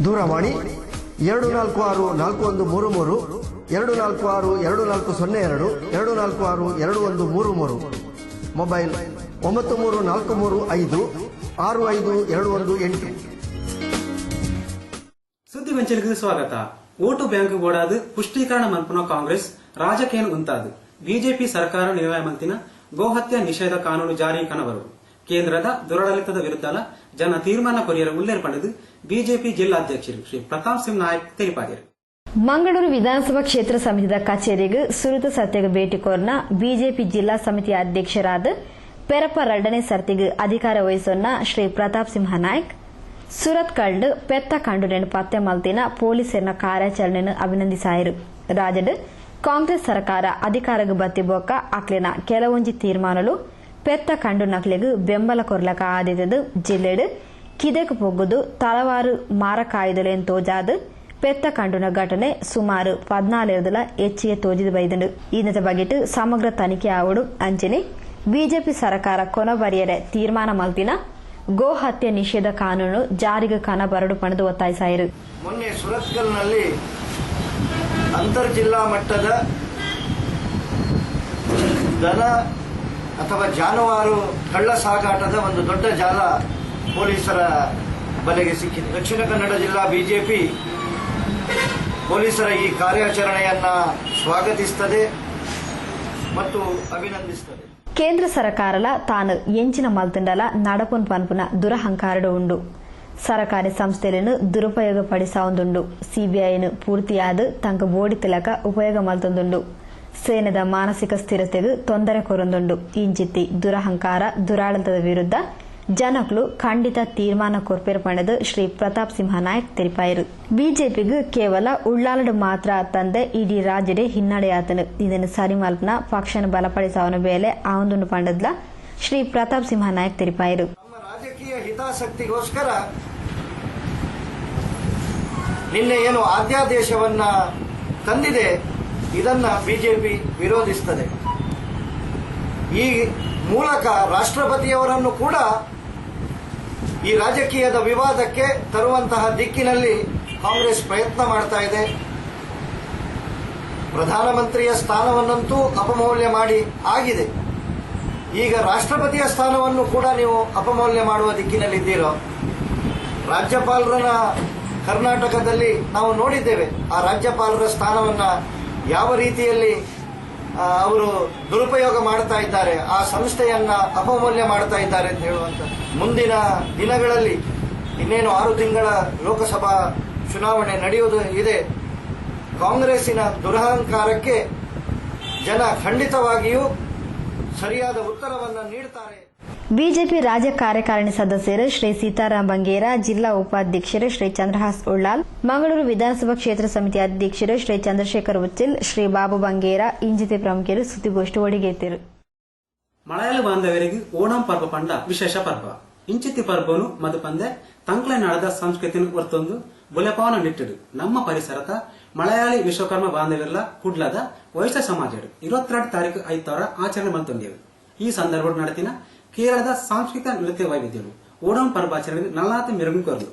ದೂರವಾಣಿ 246-4133, 246-2402, 246-2133. ಮೊಬೈಲ್ 9343565218. ಸುದ್ದಿ ವಂಚನೆಗೆ ಸ್ವಾಗತ. ಓಟು ಬ್ಯಾಂಕ್ ಬೋಡಾದು ಪುಷ್ಟೀಕರಣ ಮಲ್ಪನ ಕಾಂಗ್ರೆಸ್ ರಾಜಕೀಯ ಉಂತಾದು ಬಿಜೆಪಿ ಸರ್ಕಾರ ನಿರ್ಣಯ ಮಂತಿನ ಗೋಹತ್ಯೆ ನಿಷೇಧ ಕಾನೂನು ಜಾರಿ ಕನವರು ಕೇಂದ್ರದ ದುರಾಡಳಿತದ ವಿರುದ್ಧ ಜನ ತೀರ್ಮಾನ ಕೊರಿಯರ ಉಲ್ಲೇಖ ಪಡೆದು ಬಿಜೆಪಿ ಜಿಲ್ಲಾಧ್ಯಕ್ಷರು ಶ್ರೀ ಪ್ರತಾಪ್ ಸಿಂಗ್ ನಾಯಕ್ ತಿಳಿಪಾಡಿದರು. ಮಂಗಳೂರು ವಿಧಾನಸಭಾ ಕ್ಷೇತ್ರ ಸಮಿತಿಯ ಕಚೇರಿಗೆ ಸುರಿತ ಸತ್ಯಗೆ ಭೇಟಿ ಕೋರ್ನ ಬಿಜೆಪಿ ಜಿಲ್ಲಾ ಸಮಿತಿಯ ಅಧ್ಯಕ್ಷರಾದ ಪೆರಪ 2ನೇ ಸರ್ತಿಗೆ ಅಧಿಕಾರ ವಹಿಸೋನ್ನ ಶ್ರೀ ಪ್ರತಾಪ್ ಸಿಂಹ ನಾಯ್ಕ್ ಸುರತ್ ಕಳ್ಳು ಪೆತ್ತ ಕಂಡು ಪತ್ತೆ ಮಲ್ತಿನ ಪೊಲೀಸರ ಕಾರ್ಯಾಚರಣೆಯನ್ನು ಅಭಿನಂದಿಸಾಯರು. ರಾಜ್ಯದ ಕಾಂಗ್ರೆಸ್ ಸರ್ಕಾರ ಅಧಿಕಾರಕ್ಕೆ ಬತ್ತಿಬೋಕ ಅಕ್ಲಿನ ಕೆಲವೊಂಜಿ ತೀರ್ಮಾನಗಳು ಪೆತ್ತ ಕಂಡು ನಕ್ಲಿಗೂ ಬೆಂಬಲ ಕೊರ್ಲಕ ಆದಿತದು ಜಿಲ್ಲೆಡು ಕಿದೆಕ್ ಪೊಗ್ಗುದು ತಲವಾರು ಮಾರಕಾಯುಧಲೇನು ತೋಜಾದು ಪೆತ್ತ ಕಂಡುನ ಘಟನೆ ಸುಮಾರು 14 ಹೆಚ್ಚಿಗೆ ತೋಜಿದು ಬೈದಂಡು. ಇನ್ನದ ಬಗೆಟ್ ಸಮಗ್ರ ತನಿಖೆ ಆವಡು ಅಂಚನೆ ಬಿಜೆಪಿ ಸರ್ಕಾರ ಕೊನಬರಿಯರೆ ತೀರ್ಮಾನ ಮಲ್ತಿನ ಗೋ ಹತ್ಯೆ ನಿಷೇಧ ಕಾನೂನು ಜಾರಿಗೆ ಕನ ಬರಡು ಪಣದು ಒತ್ತಾಯಿಸಾಯರು. ಮೊನ್ನೆ ಸುರತ್ಕಲ್ನಲ್ಲಿ ಅಂತರ್ಜಿಲ್ಲಾ ಮಟ್ಟದ ದನ ಅಥವಾ ಜಾನುವಾರು ಕಳ್ಳ ಸಾಗಾಟದ ಒಂದು ದೊಡ್ಡ ಜಾಲ ಪೊಲೀಸರ ಬಲೆಗೆ ಸಿಕ್ಕಿದೆ. ದಕ್ಷಿಣ ಕನ್ನಡ ಜಿಲ್ಲಾ ಬಿಜೆಪಿ ಪೊಲೀಸರ ಈ ಕಾರ್ಯಾಚರಣೆಯನ್ನ ಸ್ವಾಗತಿಸುತ್ತದೆ ಮತ್ತು ಅಭಿನಂದಿಸುತ್ತದೆ. కేంద్ర సర్కారుల తాను ఎంచిన మల్తుండల నడపున్ పన్పున దురహంకారుడు ఉండు సరకారి సంస్థలను ದುರುಪಯೋಗಪಡಿಸವುದುಂಡು ಸಿಬಿಐನು ಪೂರ್ತಿಯಾದ ತಂಕ ಬೋಡಿ ತಿಲಕ ಉಪಯೋಗ ಮಲ್ತೊಂದುಂಡು ಸೇನೆದ ಮಾನಸಿಕ ಸ್ಥಿರತೆಗೂ ತೊಂದರೆ ಕೊರೊಂದುಂಡು ಇಂಚಿತ್ತಿ ದುರಹಂಕಾರ ದುರಾಡಳಿತದ ವಿರುದ್ಧ ಜನಕಲು ಖಂಡಿತ ತೀರ್ಮಾನ ಕೊರ್ಪೇರು ಪಡೆದು ಶ್ರೀ ಪ್ರತಾಪ್ ಸಿಂಹ ನಾಯಕ್ ತಿಳಿಪಾಯಿರು. ಬಿಜೆಪಿಗೂ ಕೇವಲ ಉಳ್ಳಾಲಡು ಮಾತ್ರ ತಂದೆ ಇಡೀ ರಾಜ್ಯಡೆ ಹಿನ್ನಡೆಯಾತನು ಇದನ್ನು ಸರಿಮಲ್ಪನ ಪಕ್ಷನ ಬಲಪಡಿಸವನ ಬೇಲೆ ಆವಂದುಂಡು ಪಂಡದ್ಲ ಶ್ರೀ ಪ್ರತಾಪ್ ಸಿಂಹ ನಾಯಕ್ ತಿಳಿಪಾಯಿರು. ರಾಜಕೀಯ ಹಿತಾಸಕ್ತಿಗೋಸ್ಕರ ನಿನ್ನೆ ಏನು ಆದ್ಯಾದೇಶವನ್ನ ತಂದಿದೆ ಇದನ್ನ ಬಿಜೆಪಿ ವಿರೋಧಿಸುತ್ತದೆ. ಈ ಮೂಲಕ ರಾಷ್ಟ್ರಪತಿಯವರನ್ನು ಕೂಡ ಈ ರಾಜಕೀಯದ ವಿವಾದಕ್ಕೆ ತರುವಂತಹ ದಿಕ್ಕಿನಲ್ಲಿ ಕಾಂಗ್ರೆಸ್ ಪ್ರಯತ್ನ ಮಾಡ್ತಾ ಇದೆ. ಪ್ರಧಾನಮಂತ್ರಿಯ ಸ್ಥಾನವನ್ನಂತೂ ಅಪಮೌಲ್ಯ ಮಾಡಿ ಆಗಿದೆ. ಈಗ ರಾಷ್ಟ್ರಪತಿಯ ಸ್ಥಾನವನ್ನು ಕೂಡ ನೀವು ಅಪಮೌಲ್ಯ ಮಾಡುವ ದಿಕ್ಕಿನಲ್ಲಿದ್ದೀರೋ. ರಾಜ್ಯಪಾಲರನ್ನ ಕರ್ನಾಟಕದಲ್ಲಿ ನಾವು ನೋಡಿದ್ದೇವೆ. ಆ ರಾಜ್ಯಪಾಲರ ಸ್ಥಾನವನ್ನ ಯಾವ ರೀತಿಯಲ್ಲಿ ಅವರು ದುರುಪಯೋಗ ಮಾಡ್ತಾ ಇದ್ದಾರೆ, ಆ ಸಂಸ್ಥೆಯನ್ನ ಅಪಮೌಲ್ಯ ಮಾಡ್ತಾ ಇದ್ದಾರೆ ಅಂತ ಹೇಳುವಂತ. ಮುಂದಿನ ದಿನಗಳಲ್ಲಿ ಇನ್ನೇನು 6 ತಿಂಗಳ ಲೋಕಸಭಾ ಚುನಾವಣೆ ನಡೆಯುವುದು ಇದೆ. ಕಾಂಗ್ರೆಸ್ಸಿನ ದುರಹಂಕಾರಕ್ಕೆ ಜನ ಖಂಡಿತವಾಗಿಯೂ ಸರಿಯಾದ ಉತ್ತರವನ್ನು ನೀಡುತ್ತಾರೆ. ಬಿಜೆಪಿ ರಾಜ್ಯ ಕಾರ್ಯಕಾರಿಣಿ ಸದಸ್ಯರು ಶ್ರೀ ಸೀತಾರಾಮ್ ಬಂಗೇರ, ಜಿಲ್ಲಾ ಉಪಾಧ್ಯಕ್ಷರು ಶ್ರೀ ಚಂದ್ರಹಾಸ್ ಉಳ್ಳಾಲ್, ಮಂಗಳೂರು ವಿಧಾನಸಭಾ ಕ್ಷೇತ್ರ ಸಮಿತಿ ಅಧ್ಯಕ್ಷರು ಶ್ರೀ ಚಂದ್ರಶೇಖರ್ ಉಚ್ಚಿಲ್, ಶ್ರೀ ಬಾಬು ಬಂಗೇರ ಇಂಜಿತಿ ಪ್ರಮುಖರು ಸುದ್ದಿಗೋಷ್ಠಿ ಒಡಿಗೆತ್ತಿರು. ಮಲಯಾಳ ಬಾಂಧವರಿಗೆ ಓಣಂ ಪರ್ವ ಪಂಡ ವಿಶೇಷ ಪರ್ವ. ಇಂಚಿತಿ ಪರ್ವನು ಮದು ಪಂದೆ ತಂಕ್ಲೆ ನಾಡದ ಸಂಸ್ಕೃತಿನ ಹೊರತೊಂದು ಬುಲೆಪಾವನ ನಿಟ್ಟಡು ನಮ್ಮ ಪರಿಸರದ ಮಲಯಾಳಿ ವಿಶ್ವಕರ್ಮ ಬಾಂಧವ್ಯರ್ಲ ಕುಡ್ಲದ ವೈಶ್ಯ ಸಮಾಜರು 22 ತಾರೀಕು 5 ಆಚರಣೆ ಬಂತೊಂದೇವು. ಈ ಸಂದರ್ಭ ನಡೆತಿನ ಕೇರಳದ ಸಾಂಸ್ಕೃತಿಕ ನೃತ್ಯ ವೈವಿಧ್ಯಗಳು ಓಣಂ ಪರ್ವಾಚರಣೆ ನಲ್ಲಾತ ಮೆರುಗು ಕೊರಲು.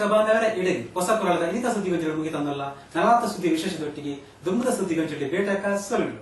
ವೀಕ್ಷಕ ಬಾಂಧವರೇ, ಇಡಗಿ ಹೊಸ ಕುರಾಳದ ಇನ್ನಿತ ಸುದ್ದಿಗಂಜಲು ಮುಗಿತಂದಲ್ಲ. 40 ಸುದ್ದಿ ವಿಶೇಷದೊಟ್ಟಿಗೆ ದುಂಬದ ಸುದ್ದಿಗಂಜಲಿ ಬೇಟಕ ಸೊಲುಗಳು.